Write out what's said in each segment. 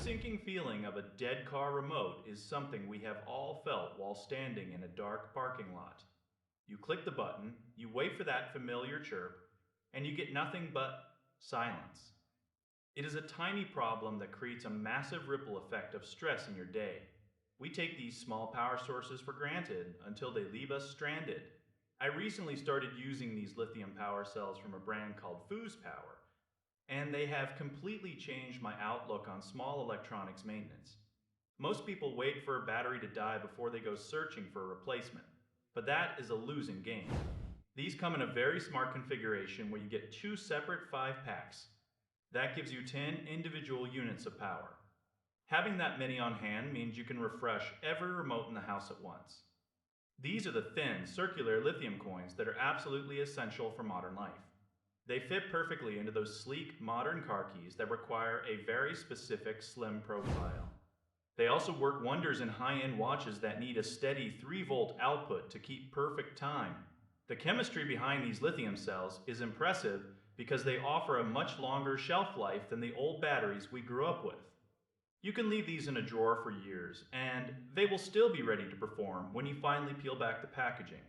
sinking feeling of a dead car remote is something we have all felt while standing in a dark parking lot. You click the button, you wait for that familiar chirp, and you get nothing but silence. It is a tiny problem that creates a massive ripple effect of stress in your day. We take these small power sources for granted until they leave us stranded. I recently started using these lithium power cells from a brand called Fuse Power, and they have completely changed my outlook on small electronics maintenance. Most people wait for a battery to die before they go searching for a replacement, but that is a losing game. These come in a very smart configuration where you get two separate 5 packs. That gives you 10 individual units of power. Having that many on hand means you can refresh every remote in the house at once. These are the thin, circular lithium coins that are absolutely essential for modern life. They fit perfectly into those sleek, modern car keys that require a very specific, slim profile. They also work wonders in high-end watches that need a steady 3-volt output to keep perfect time. The chemistry behind these lithium cells is impressive because they offer a much longer shelf life than the old batteries we grew up with. You can leave these in a drawer for years, and they will still be ready to perform when you finally peel back the packaging.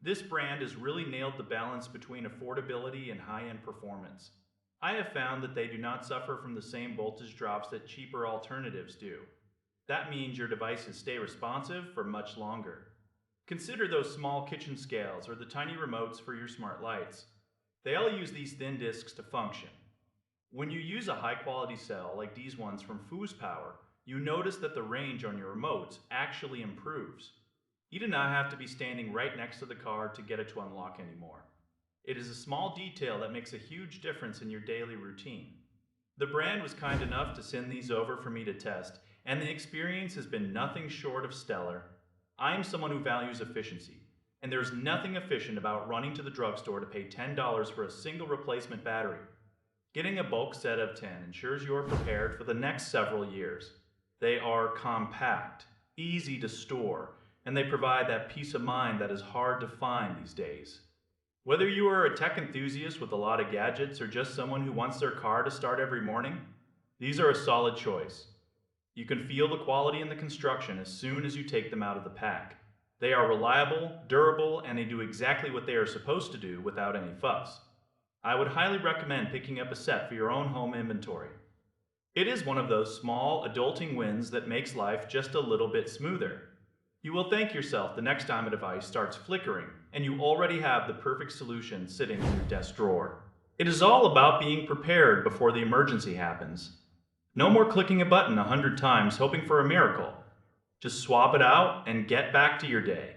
This brand has really nailed the balance between affordability and high-end performance. I have found that they do not suffer from the same voltage drops that cheaper alternatives do. That means your devices stay responsive for much longer. Consider those small kitchen scales or the tiny remotes for your smart lights. They all use these thin discs to function. When you use a high-quality cell like these ones from Fuse Power, you notice that the range on your remotes actually improves. You do not have to be standing right next to the car to get it to unlock anymore. It is a small detail that makes a huge difference in your daily routine. The brand was kind enough to send these over for me to test, and the experience has been nothing short of stellar. I am someone who values efficiency, and there's nothing efficient about running to the drugstore to pay $10 for a single replacement battery. Getting a bulk set of 10 ensures you are prepared for the next several years. They are compact, easy to store, and they provide that peace of mind that is hard to find these days. Whether you are a tech enthusiast with a lot of gadgets or just someone who wants their car to start every morning, these are a solid choice. You can feel the quality in the construction as soon as you take them out of the pack. They are reliable, durable, and they do exactly what they are supposed to do without any fuss. I would highly recommend picking up a set for your own home inventory. It is one of those small, adulting wins that makes life just a little bit smoother. You will thank yourself the next time a device starts flickering and you already have the perfect solution sitting in your desk drawer. It is all about being prepared before the emergency happens. No more clicking a button 100 times hoping for a miracle. Just swap it out and get back to your day.